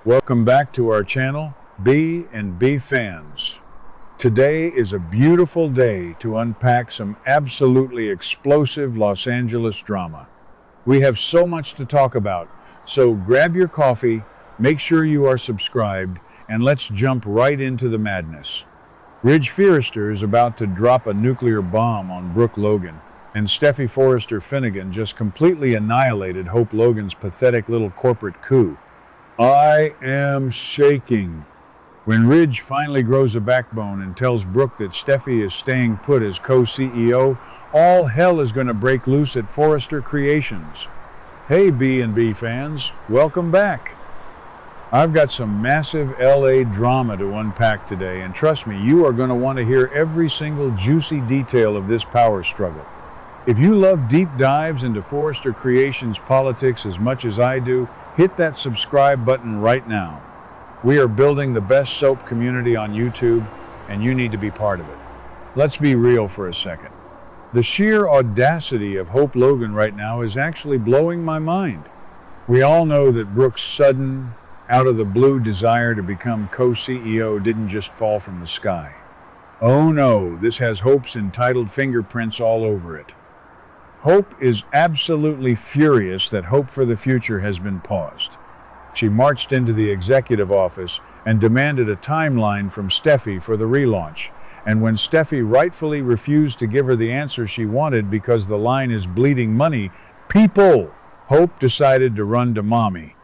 Welcome back to our channel, B&B fans. Today is a beautiful day to unpack some absolutely explosive Los Angeles drama. We have so much to talk about, so grab your coffee, make sure you are subscribed, and let's jump right into the madness. Ridge Forrester is about to drop a nuclear bomb on Brooke Logan, and Steffy Forrester Finnegan just completely annihilated Hope Logan's pathetic little corporate coup. I am shaking. When Ridge finally grows a backbone and tells Brooke that Steffy is staying put as co-CEO, all hell is going to break loose at Forrester Creations. Hey B&B fans, welcome back. I've got some massive LA drama to unpack today, and trust me, you are going to want to hear every single juicy detail of this power struggle. If you love deep dives into Forrester Creations politics as much as I do, hit that subscribe button right now. We are building the best soap community on YouTube, and you need to be part of it. Let's be real for a second. The sheer audacity of Hope Logan right now is actually blowing my mind. We all know that Brooke's sudden, out-of-the-blue desire to become co-CEO didn't just fall from the sky. Oh no, this has Hope's entitled fingerprints all over it. Hope is absolutely furious that Hope for the Future has been paused. She marched into the executive office and demanded a timeline from Steffy for the relaunch. And when Steffy rightfully refused to give her the answer she wanted because the line is bleeding money, people, Hope decided to run to mommy.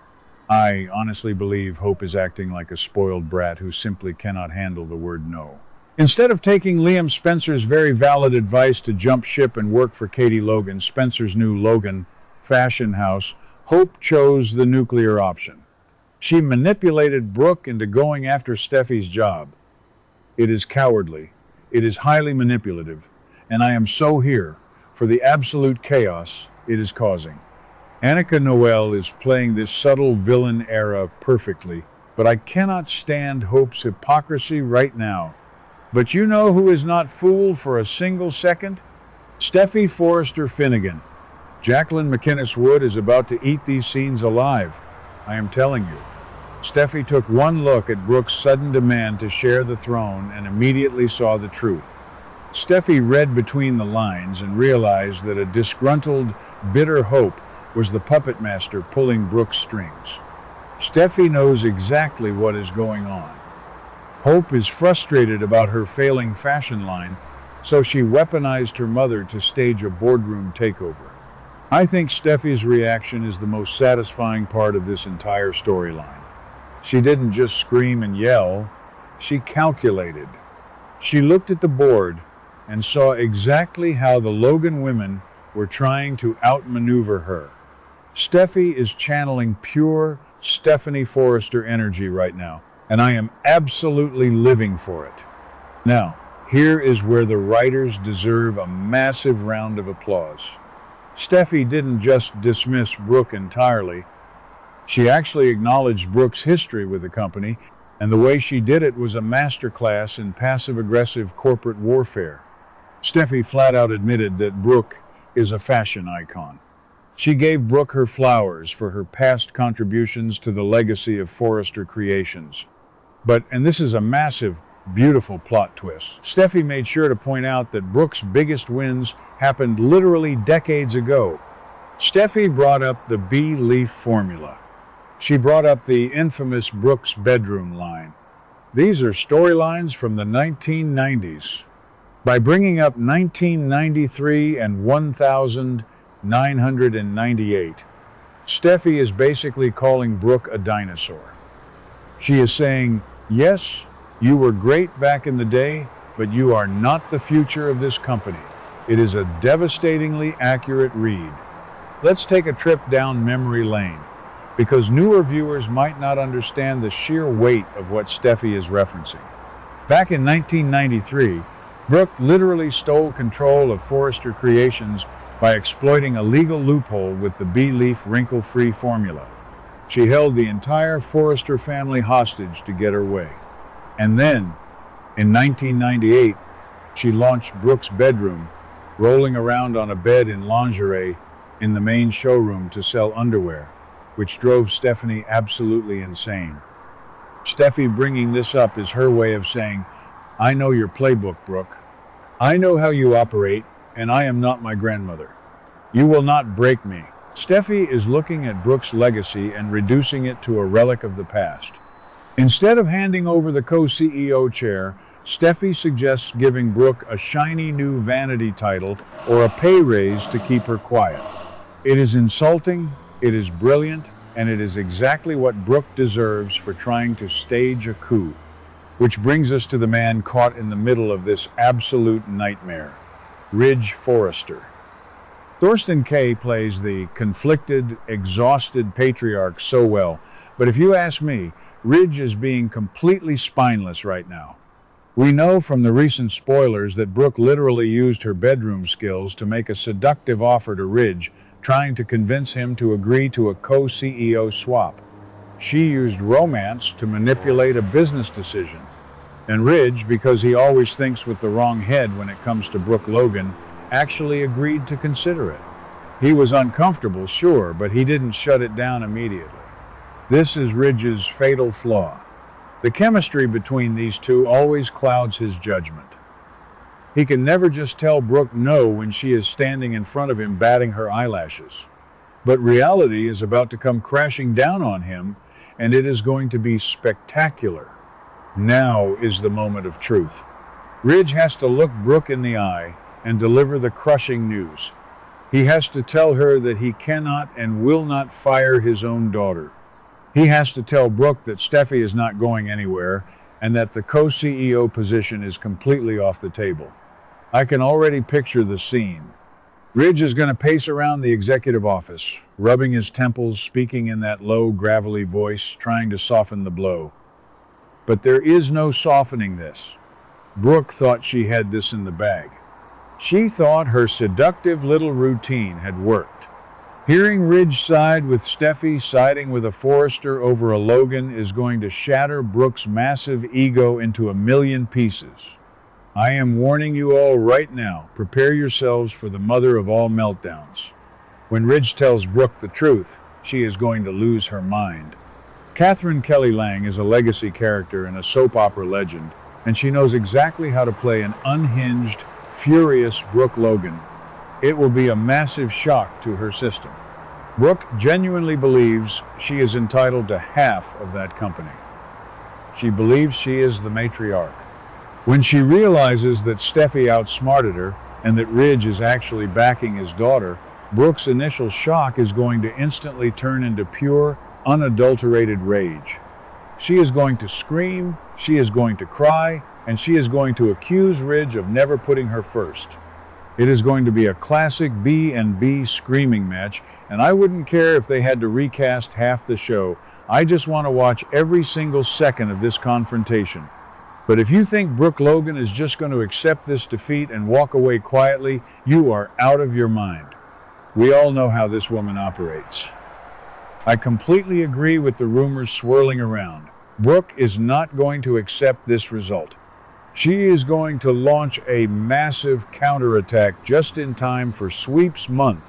I honestly believe Hope is acting like a spoiled brat who simply cannot handle the word no. Instead of taking Liam Spencer's very valid advice to jump ship and work for Katie Logan, Spencer's new Logan fashion house, Hope chose the nuclear option. She manipulated Brooke into going after Steffy's job. It is cowardly, it is highly manipulative, and I am so here for the absolute chaos it is causing. Annika Noel is playing this subtle villain era perfectly, but I cannot stand Hope's hypocrisy right now. But you know who is not fooled for a single second? Steffy Forrester Finnegan. Jacqueline McInnes Wood is about to eat these scenes alive. I am telling you. Steffy took one look at Brooke's sudden demand to share the throne and immediately saw the truth. Steffy read between the lines and realized that a disgruntled, bitter Hope was the puppet master pulling Brooke's strings. Steffy knows exactly what is going on. Hope is frustrated about her failing fashion line, so she weaponized her mother to stage a boardroom takeover. I think Steffy's reaction is the most satisfying part of this entire storyline. She didn't just scream and yell, she calculated. She looked at the board and saw exactly how the Logan women were trying to outmaneuver her. Steffy is channeling pure Stephanie Forrester energy right now, and I am absolutely living for it. Now, here is where the writers deserve a massive round of applause. Steffy didn't just dismiss Brooke entirely. She actually acknowledged Brooke's history with the company, and the way she did it was a masterclass in passive-aggressive corporate warfare. Steffy flat out admitted that Brooke is a fashion icon. She gave Brooke her flowers for her past contributions to the legacy of Forrester Creations. But, and this is a massive, beautiful plot twist, Steffy made sure to point out that Brooke's biggest wins happened literally decades ago. Steffy brought up the B-Leaf formula. She brought up the infamous Brooke's bedroom line. These are storylines from the 1990s. By bringing up 1993 and 1998, Steffy is basically calling Brooke a dinosaur. She is saying, yes, you were great back in the day, but you are not the future of this company. It is a devastatingly accurate read. Let's take a trip down memory lane, because newer viewers might not understand the sheer weight of what Steffy is referencing. Back in 1993, Brooke literally stole control of Forrester Creations by exploiting a legal loophole with the B-Leaf wrinkle-free formula. She held the entire Forrester family hostage to get her way. And then, in 1998, she launched Brooke's bedroom, rolling around on a bed in lingerie in the main showroom to sell underwear, which drove Stephanie absolutely insane. Steffi bringing this up is her way of saying, I know your playbook, Brooke. I know how you operate, and I am not my grandmother. You will not break me. Steffi is looking at Brooke's legacy and reducing it to a relic of the past. Instead of handing over the co-CEO chair, Steffi suggests giving Brooke a shiny new vanity title or a pay raise to keep her quiet. It is insulting, it is brilliant, and it is exactly what Brooke deserves for trying to stage a coup. Which brings us to the man caught in the middle of this absolute nightmare, Ridge Forrester. Thorsten Kaye plays the conflicted, exhausted patriarch so well, but if you ask me, Ridge is being completely spineless right now. We know from the recent spoilers that Brooke literally used her bedroom skills to make a seductive offer to Ridge, trying to convince him to agree to a co-CEO swap. She used romance to manipulate a business decision. And Ridge, because he always thinks with the wrong head when it comes to Brooke Logan, actually agreed to consider it. He was uncomfortable, sure, but he didn't shut it down immediately. This is Ridge's fatal flaw. The chemistry between these two always clouds his judgment. He can never just tell Brooke no when she is standing in front of him batting her eyelashes. But reality is about to come crashing down on him, and it is going to be spectacular. Now is the moment of truth. Ridge has to look Brooke in the eye and deliver the crushing news. He has to tell her that he cannot and will not fire his own daughter. He has to tell Brooke that Steffi is not going anywhere and that the co-CEO position is completely off the table. I can already picture the scene. Ridge is going to pace around the executive office, rubbing his temples, speaking in that low, gravelly voice, trying to soften the blow. But there is no softening this. Brooke thought she had this in the bag. She thought her seductive little routine had worked. Hearing Ridge side with Steffi, siding with a Forrester over a Logan is going to shatter Brooke's massive ego into a million pieces. I am warning you all right now, prepare yourselves for the mother of all meltdowns. When Ridge tells Brooke the truth, she is going to lose her mind. Catherine Kelly Lang is a legacy character and a soap opera legend, and she knows exactly how to play an unhinged, furious Brooke Logan. It will be a massive shock to her system. Brooke genuinely believes she is entitled to half of that company. She believes she is the matriarch. When she realizes that Steffi outsmarted her and that Ridge is actually backing his daughter, Brooke's initial shock is going to instantly turn into pure, unadulterated rage. She is going to scream, she is going to cry, and she is going to accuse Ridge of never putting her first. It is going to be a classic B&B screaming match, and I wouldn't care if they had to recast half the show. I just want to watch every single second of this confrontation. But if you think Brooke Logan is just going to accept this defeat and walk away quietly, you are out of your mind. We all know how this woman operates. I completely agree with the rumors swirling around. Brooke is not going to accept this result. She is going to launch a massive counterattack just in time for sweeps month.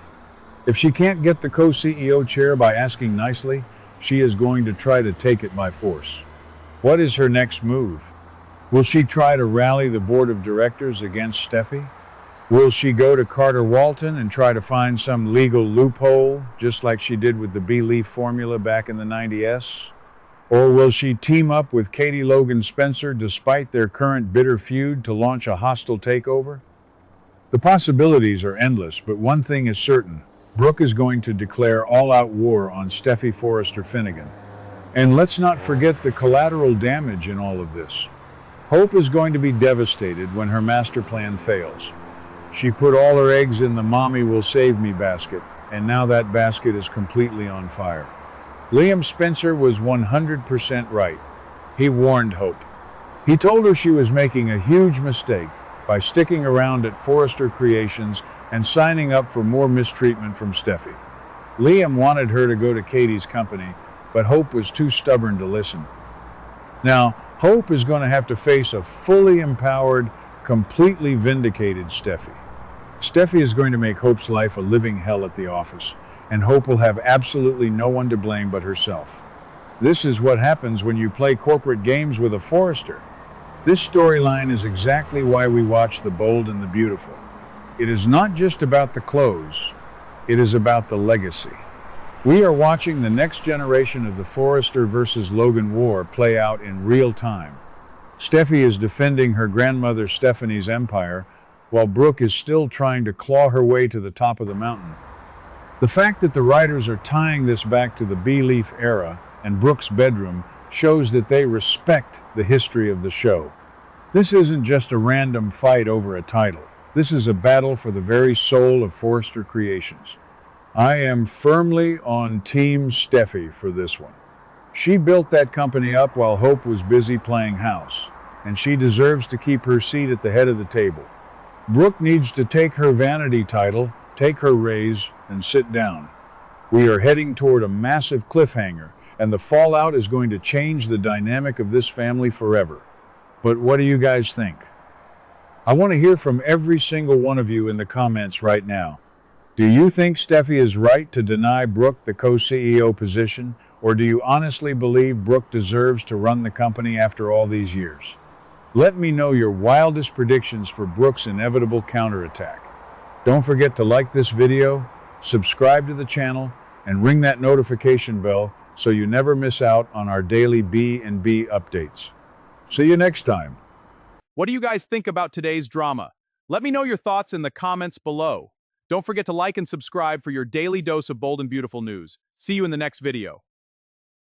If she can't get the co-CEO chair by asking nicely, she is going to try to take it by force. What is her next move? Will she try to rally the board of directors against Steffi? Will she go to Carter Walton and try to find some legal loophole, just like she did with the B-Leaf formula back in the 90s? Or will she team up with Katie Logan Spencer despite their current bitter feud to launch a hostile takeover? The possibilities are endless, but one thing is certain. Brooke is going to declare all-out war on Steffi Forrester Finnegan. And let's not forget the collateral damage in all of this. Hope is going to be devastated when her master plan fails. She put all her eggs in the mommy will save me basket, and now that basket is completely on fire. Liam Spencer was 100% right. He warned Hope. He told her she was making a huge mistake by sticking around at Forrester Creations and signing up for more mistreatment from Steffi. Liam wanted her to go to Katie's company, but Hope was too stubborn to listen. Now, Hope is going to have to face a fully empowered, completely vindicated Steffi. Steffi is going to make Hope's life a living hell at the office, and Hope will have absolutely no one to blame but herself. This is what happens when you play corporate games with a Forester. This storyline is exactly why we watch The Bold and the Beautiful. It is not just about the clothes, it is about the legacy. We are watching the next generation of the Forester versus Logan war play out in real time. Steffy is defending her grandmother Stephanie's empire, while Brooke is still trying to claw her way to the top of the mountain. The fact that the writers are tying this back to the Bee-Leaf era and Brooke's bedroom shows that they respect the history of the show. This isn't just a random fight over a title. This is a battle for the very soul of Forester Creations. I am firmly on Team Steffy for this one. She built that company up while Hope was busy playing house, and she deserves to keep her seat at the head of the table. Brooke needs to take her vanity title, take her raise, and sit down. We are heading toward a massive cliffhanger, and the fallout is going to change the dynamic of this family forever. But what do you guys think? I want to hear from every single one of you in the comments right now. Do you think Steffy is right to deny Brooke the co-CEO position, or do you honestly believe Brooke deserves to run the company after all these years? Let me know your wildest predictions for Brooke's inevitable counterattack. Don't forget to like this video, subscribe to the channel, and ring that notification bell so you never miss out on our daily B&B updates. See you next time. What do you guys think about today's drama? Let me know your thoughts in the comments below. Don't forget to like and subscribe for your daily dose of bold and beautiful news. See you in the next video.